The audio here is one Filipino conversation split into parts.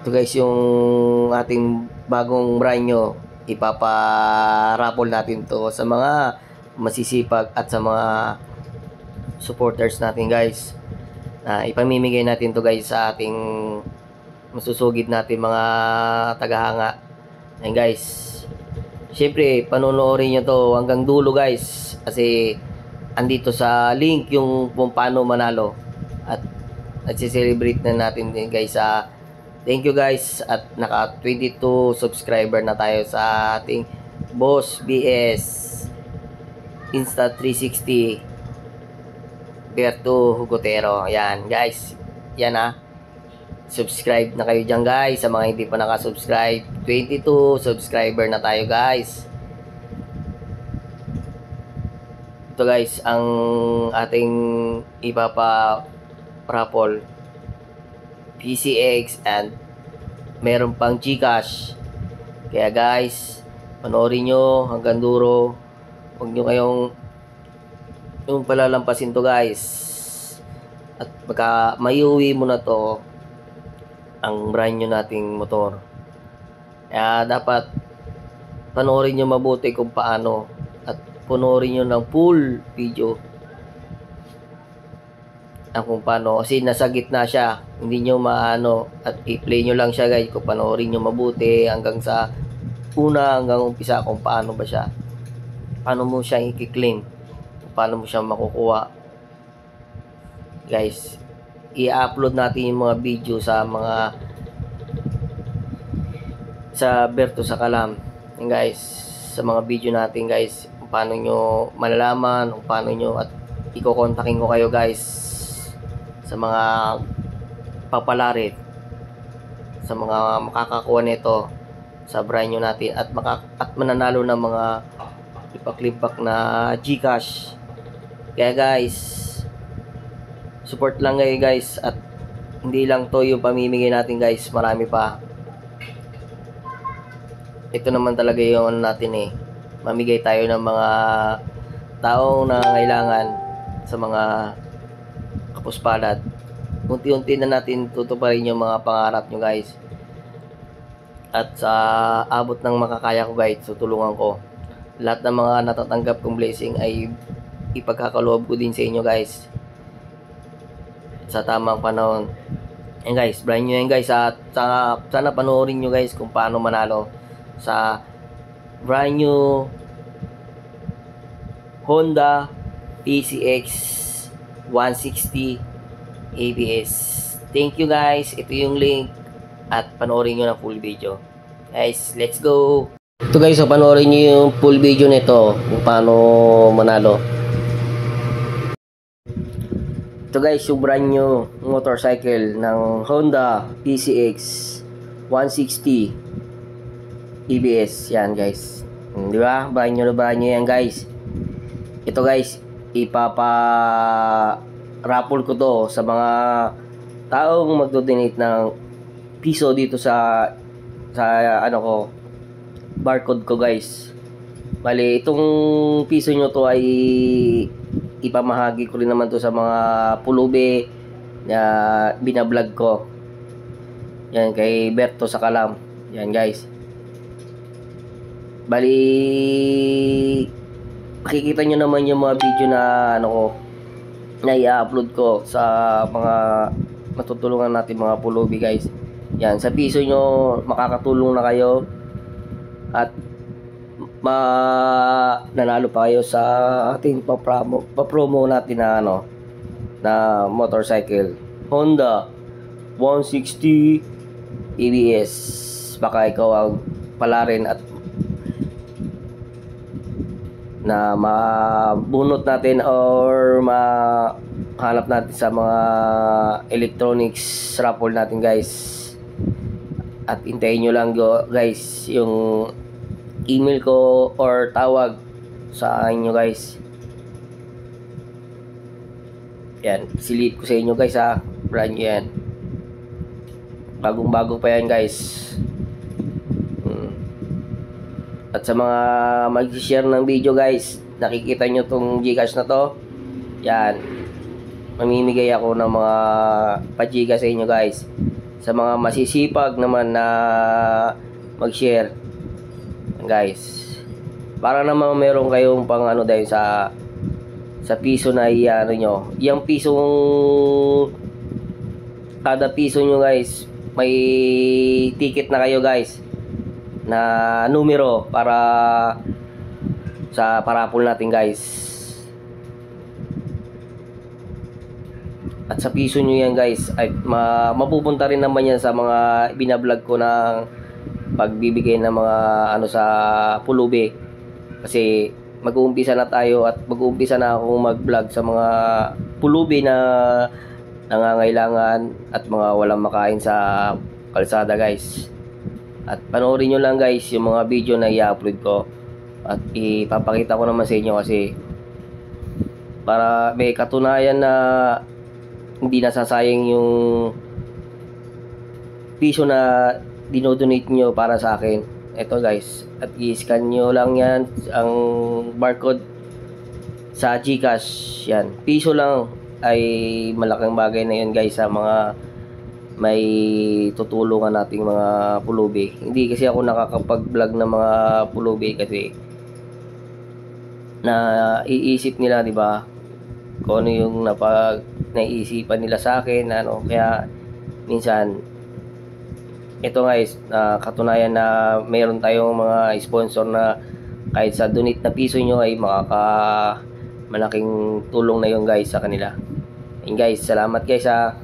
Ito guys yung ating bagong brand nyo. Ipapa-raffle natin to sa mga masisipag at sa mga supporters natin guys. Ipamimigay natin to guys sa ating masusugid natin mga tagahanga. Ayan guys. Siyempre, panonoorin nyo to hanggang dulo guys. Kasi andito sa link yung kung paano manalo. At nagsiselebrate na natin din guys sa thank you guys at naka 22 subscriber na tayo sa ating Boss BS Insta360 Berto Hugotero. Yan guys. Yan subscribe na kayo dyan guys. Sa mga hindi pa nakasubscribe, 22 subscriber na tayo guys. Ito guys ang ating ipapa raffle PCX and meron pang GCash. Kaya guys, panoorin nyo hanggang duro. Huwag nyo kayong yung palalampasin to guys. At pagka maiuwi mo na to ang brand new nating motor. Kaya dapat panoorin nyo mabuti kung paano at panoorin nyo ng full video kung paano, kasi nasa gitna siya, hindi nyo maano at i-play nyo lang siya guys kung panoorin nyo mabuti hanggang sa una hanggang umpisa kung paano ba siya, paano mo siya i-claim, paano mo siya makukuha guys. I-upload natin yung mga video sa mga sa Berto sa Kalam guys, sa mga video natin guys, kung paano nyo malalaman, kung paano nyo, at iko-contactin ko kayo guys sa mga papalarit, sa mga makakakuha nito sa brand new natin at mananalo ng mga ipaklibak na GCash. Kaya guys, support lang kayo guys, at hindi lang to yung pamimigay natin guys, marami pa. Ito naman talaga yung natin mamigay tayo ng mga taong nangangailangan sa mga kapuspalad. Unti-unti na natin tutuparin yung mga pangarap nyo guys. At sa abot ng makakaya ko guys, tutulungan ko. Lahat ng mga natatanggap kong blessing ay ipagkakaloob ko din sa inyo guys sa tamang panahon. Yan guys, brand new yan guys. At sana panoorin nyo guys kung paano manalo sa brand new Honda PCX 160 ABS. Thank you guys. Ito yung link at panoorin nyo ng full video. Guys, let's go. Ito guys, so panoorin nyo yung full video nito kung paano manalo. Ito guys, yung brand new motorcycle ng Honda PCX 160 ABS. Yan guys. Di ba? Brand new yan guys. Ito guys, ipapa-raffle ko to sa mga taong magdo-donate ng piso dito sa ano ko, barcode ko guys. Bali, itong piso nyo to ay ipamahagi ko rin naman to sa mga pulubi na binablog ko. Yan, kay Berto sa Kalam. Yan guys. Bali, makikita nyo naman yung mga video na ano ko, na i-upload ko sa mga matutulungan natin mga pulubi guys. Yan, sa piso nyo makakatulong na kayo at nanalo pa kayo sa ating pa-promo natin na ano, na motorcycle Honda 160 ABS. Baka ikaw ang palarin at na mabunot natin or mahanap natin sa mga electronics raffle natin guys. At hintayin nyo lang guys yung email ko or tawag sa inyo guys. Yan, silip ko sa inyo guys brand new yan, bagong bago pa yan guys. At sa mga mag-share ng video guys, nakikita nyo tong GCash na to. Yan, mamimigay ako ng mga pa-Gcash sa inyo guys. sa mga masisipag naman na mag-share, guys, para naman meron kayong pang ano dahil sa piso na iano nyo. Yung pisong kada piso nyo guys, may ticket na kayo guys na numero para sa parapol natin guys. At sa piso nyo yan guys ay mapupunta rin naman yan sa mga binablog ko ng pagbibigay ng mga ano sa pulubi. Kasi mag-uumpisa na tayo at mag-uumpisa na akong mag-vlog sa mga pulubi na nangangailangan at mga walang makain sa kalsada guys. At panoorin nyo lang guys yung mga video na i-upload ko at ipapakita ko naman sa inyo kasi para may katunayan na hindi nasasayang yung piso na dinodonate nyo para sa akin. Ito guys, at i-scan nyo lang yan ang barcode sa GCash. Yan, piso lang ay malaking bagay na yun guys sa mga may tutulungan nating mga pulubi. Hindi kasi ako nakakapag-vlog ng mga pulubi kasi na iisip nila, di ba, kung ano yung naiisipan nila sa akin, ano, kaya minsan ito guys, katunayan na mayroon tayong mga sponsor na kahit sa donate na piso nyo ay malaking tulong na yun guys sa kanila. And guys, salamat guys ha.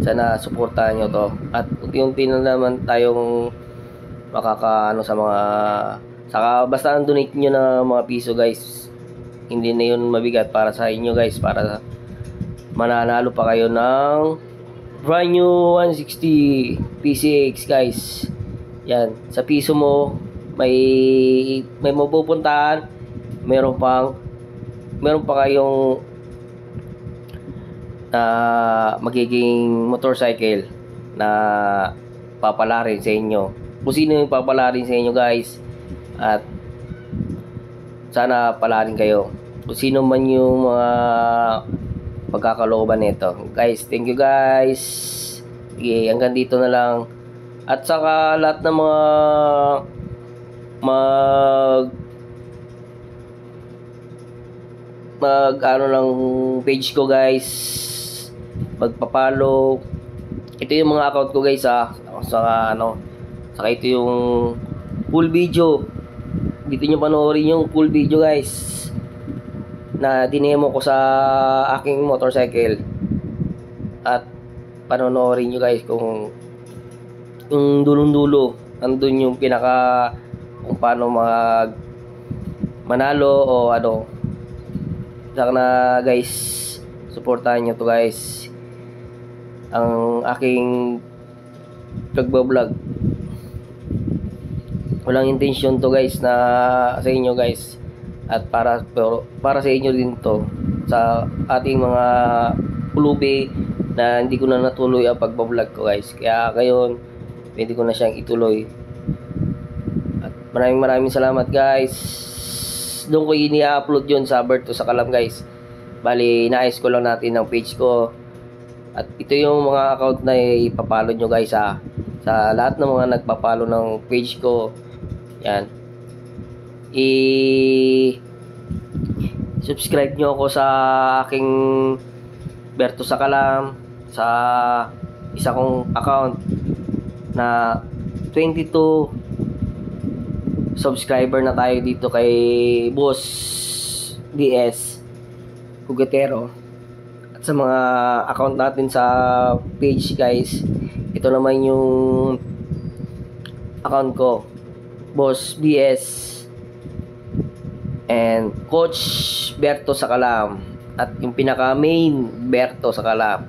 Sana suportahan nyo to. At unti-unti na naman tayong makakaano sa mga saka basta ang donate nyo na mga piso guys, hindi na yun mabigat para sa inyo guys, para mananalo pa kayo ng brand new 160 PCX guys. Yan, sa piso mo may mapupuntahan, meron pa kayong magiging motorcycle na papalarin sa inyo. Kung sino yung papalarin sa inyo guys, at sana palarin kayo kung sino man yung mga pagkakalooban nito guys. Thank you guys. Okay, hanggang dito na lang. At saka lahat ng mga ano lang page ko guys, magpa-follow. Ito yung mga account ko guys saka ito yung full video. Dito nyo panoorin yung full video guys na dinemo ko sa aking motorcycle. At panonoorin nyo guys kung yung dulong-dulo andun yung pinaka kung paano manalo o ano. Sana guys, suportahan nyo to guys ang aking pagbablog. Walang intention to guys na sa inyo guys, at para sa inyo din to, sa ating mga pulubi na hindi ko na natuloy ang pagbablog ko guys. Kaya ngayon pwede ko na siyang ituloy. At maraming salamat guys. Doon ko ini-upload yun sa Berto sa Kalam guys. Bali, naayos ko lang natin ng page ko. At ito yung mga account na ipapalo nyo guys sa lahat ng mga nagpapalo ng page ko. Yan, subscribe nyo ako sa aking Berto sa Kalam, sa isa kong account na 22 subscriber na tayo dito kay Boss DS Hugatero. At sa mga account natin sa page guys, ito naman yung account ko, Boss BS and Coach Berto sa Kalam, at yung pinaka main Berto sa Kalam.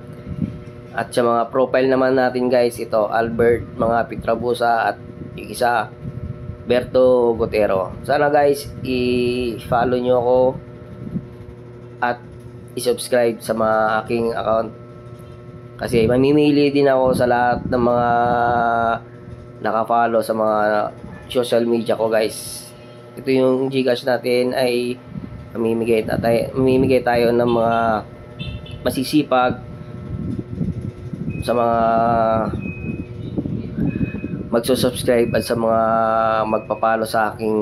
At sa mga profile naman natin guys, ito Albert mga Pitrabusa at yung isa Berto Gotero. Sana guys i-follow nyo ako at i-subscribe sa mga aking account, kasi mamimili din ako sa lahat ng mga naka-follow sa mga social media ko guys. Ito yung GCash natin ay mamimigay tayo ng mga masisipag sa mga magsusubscribe at sa mga magpapalo sa aking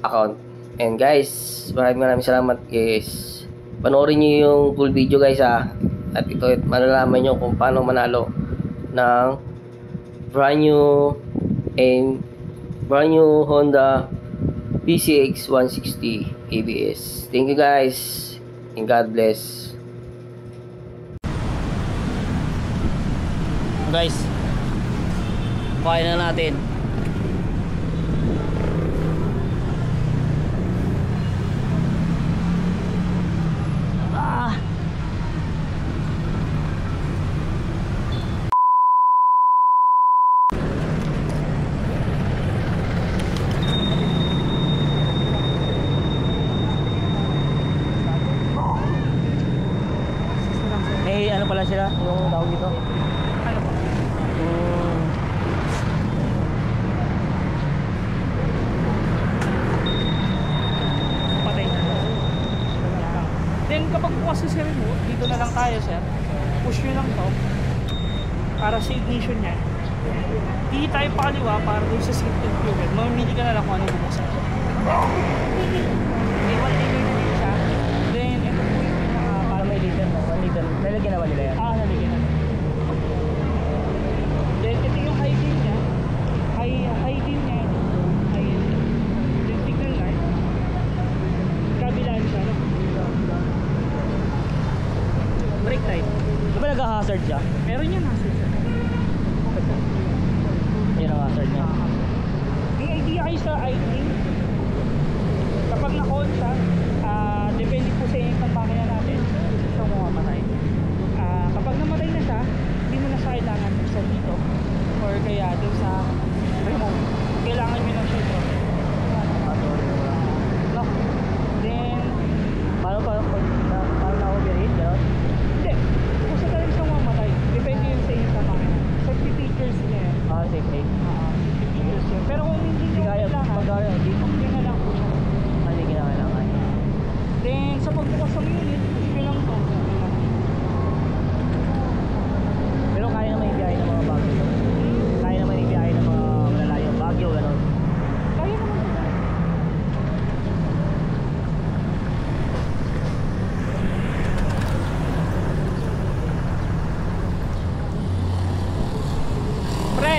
account. And guys, maraming salamat guys. Panoorin nyo yung full video guys ha. At ito, malalaman nyo kung paano manalo ng brand new Honda PCX 160 ABS. Thank you guys and God bless. Guys, kain na natin. Ano pala sila yung tawag dito? Ano po? Patay na. Then kapag bukas na si remote, dito na lang tayo sir. Push nyo lang to para sa ignition niya. Di tayo pakaliwa para dun sa safety and fuel. Mamili ka na lang kung anong bubuksan. May 1 liter na din siya. Then ito po yung Para may liter mo, 1 liter. Nalagyan na ba nila yan? nalagyan na. Then ito yung high beam niya. High beam niya. Then signal light. Kabilaan siya. No? Brake light. Di ba nag-hazard siya? Meron yan nasa siya. Yan ang hazard niya. May idea kayo sa idling. Kapag na-on siya, depende po sa inyo ng makina natin sa mga matay. Kapag namatay na siya, hindi mo na siya kailangan buksan dito or kaya dun sa remote. Kailangan nyo lang siya ito. No. Then, Paano na-overheat? Gano'n? hindi. Kung sa talagang siyang mamatay, depende yun sa inyo sa makina. Safety features niya yan. Safety. Safety features yun. Pero kung hindi nyo kailangan, okay na lang po siya. Hindi kinakailangan. Then, sa pagbukas ng unit, push nyo lang to. Pero kaya naman ibiyahe ng mga bagyo. Kaya naman ibiyahe ng mga malalayong bagyo, gano'n. Kaya naman po. Pre!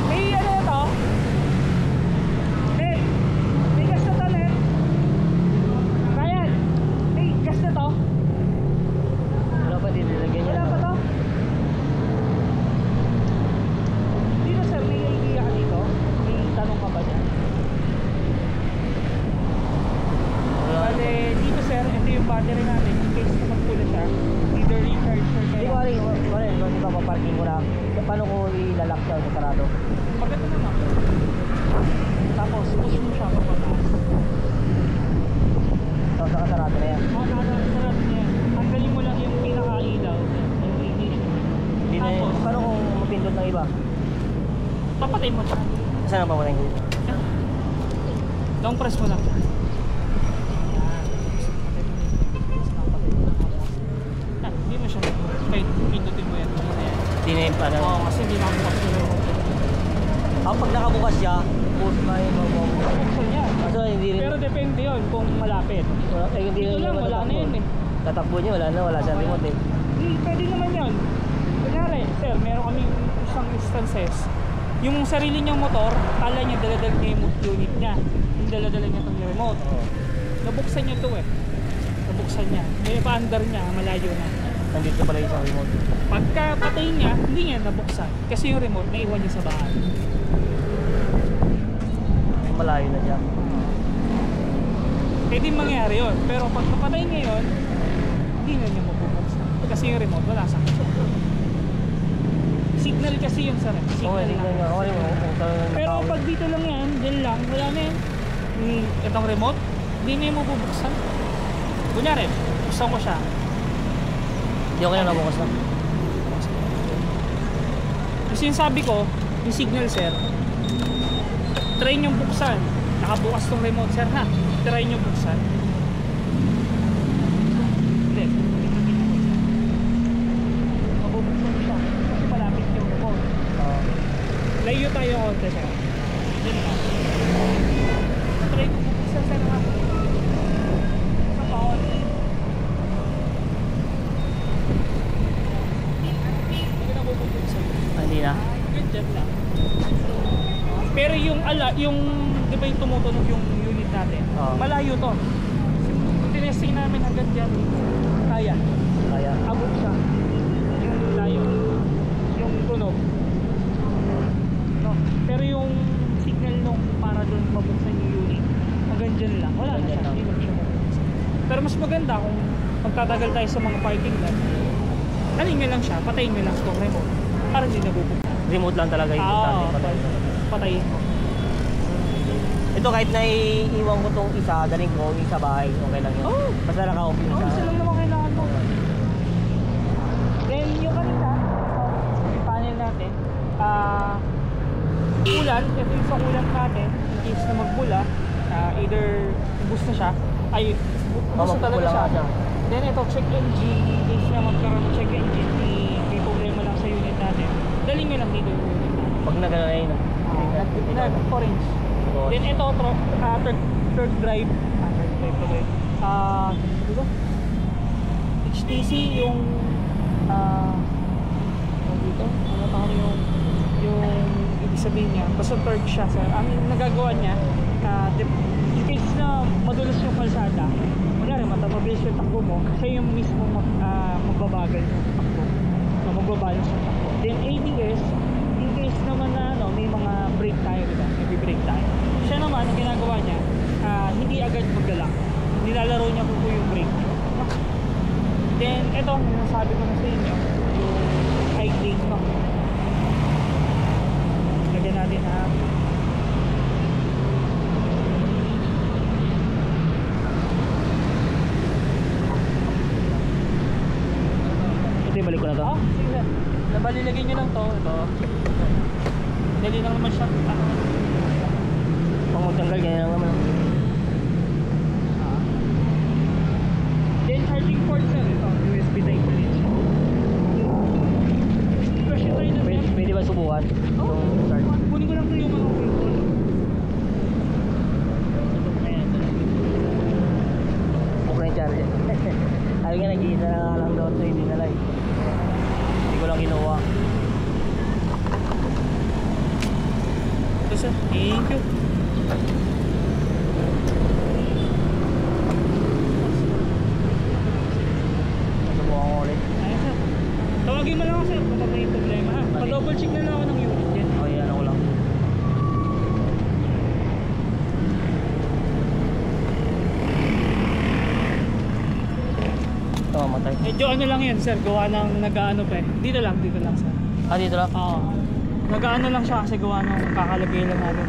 May ano to? May gas na to, Len? Ryan! May gas na to? Wala pa din nilagyan niya. Wala pa to? Dito sir, may idea ka dito? May tanong ka ba dyan? Bale, dito sir, ito yung battery natin. In case na magpula siya, either recharge or Hindi kaya. ko rin, di ba paparking ko na. Paano ko ilalak siya sa sarado? Maganda naman. Tapos, push mo siya papataas. So, sa sarado na yan. Sarap niya. Tanggalin mo lang yung pinaka-ilaw, yung ignition. Hindi na Tapos, paano kung mapindot ng iba? papatay mo siya. Saan ang papatayin ko? Yan. Long press mo lang. Yan. Hindi mo siya. Kahit pindutin mo yan. Hindi na yung paano. Oo, kasi hindi nakabukas yung remote. Pag nakabukas siya, push na yung mga Buksan niya. kaso hindi rin. Pero depende yun kung malapit. Hindi Dito rin lang, naman wala na tatakbo. yun eh. Tatakbo niya, wala siyang remote eh. Pwede naman yun. Kunyari, sir, meron kami isang instances. Yung sarili niyang motor, kala niya daladal niya yung unit niya. Yung daladala niya itong remote. Oo. Nabuksan niya ito eh. Nabuksan niya. May pa-under niya, malayo na. Nandito pala yung isang remote. Pagka patay niya, hindi niya nabuksan. Kasi yung remote, naiwan niya sa bahay. Malayo na siya. Pwede mangyari yun. Pero pag napatay niya yun, hindi na niya mabubuksan. Kasi yung remote, wala sa kanya. Signal kasi yun sir. Oo, Signal hindi lang. nga. Okay, Pero pag dito lang yan, dyan lang, wala na yan. Itong remote, hindi na yung mabubuksan. Kunyari, buksan ko siya. Hindi ako na nabukas na. Kasi yung sabi ko, yung signal sir, try nyo buksan. Nakabukas tong remote sir ha. Try nyo buksan. Hindi. Mabubuksan siya. Kasi malapit yung remote. tayo konti sir. Diyan na. Try ko bubuksan sa mga sa paon. Hindi na bubuksan. Hindi na. Ganyan lang. Pero yung yung di ba yung tumutunog yung unit natin? Oo. Malayo to. Tinesting namin hanggang dyan. Kaya. Kaya. Abot siya. Yung layo. Yung tunog. No. Pero yung signal nung para doon mabuksan yung unit, hanggang dyan lang. Wala na siya. Hindi lang siya mabuksan. Pero mas maganda kung magtatagal tayo sa mga parking lot. Anin nyo lang siya, patayin nyo lang itong remote. Para hindi nabubuksan. Remote lang talaga yung importante. Patayin ko. Ito kahit naiiwan ko tong isa, daling ko yung sa bahay, okay lang yun. Oo. Basta naka-off yung Isa lang naman kailangan mo. Then yung kanina, yung panel natin, ulan, ito yung sa ulan natin, in case na magbula, either ubus na siya, ay ubus na talaga magkukulang siya. siya. Then ito, check engine, in case na magkaroon ng check engine, may problema lang sa unit natin, daling nyo lang dito yung unit natin. Pag nagano na yun. Nag-orange. Then ito, third drive. Third drive to dito? HTC yung dito? Ano tawag yung ibig sabihin niya? Basta third siya. Sir. Ang nagagawa niya, in case na madulas yung kalsada, kunyari matapabilis yung takbo mo, siya yung mismo magbabagal yung takbo. So, magbabalance yung takbo. Then ABS, in case naman na may mga brake tayo, diba? May brake tayo. Siya naman, ang ginagawa niya, hindi agad magdala. Nilalaro niya po yung brake. Then, ito, nasabi ko na sa inyo, yung idling, no? Lagyan natin ha. Ito yung balik ko na to. Sige sir. Nabalilagay nyo lang to. Ito. Dali lang naman siya. Pag magtanggal, ganyan lang naman. Then charging port sir. Ito. USB type ulit siya. Question tayo na sir. Pwede ba subukan? Oh, Yung start. kunin ko lang ito yung mga cable. Bukla yung charger. Sabi nga nag-iisa na nga lang doon, so hindi na live. Hindi ko lang kinuha. Ito sir. Thank you. Subukan ko ulit. Ayan sir. Tawagin mo lang ako sir kapag may problema ha. Pa-double check na lang ako ng unit din. Okay, ano ko lang. Ito, matay. Medyo ano lang yun sir. Gawa ng nag-ano pa eh. Dito lang sir. Ah, dito lang? Oo. Nag-ano lang siya kasi gawa ng kakalagay lang natin.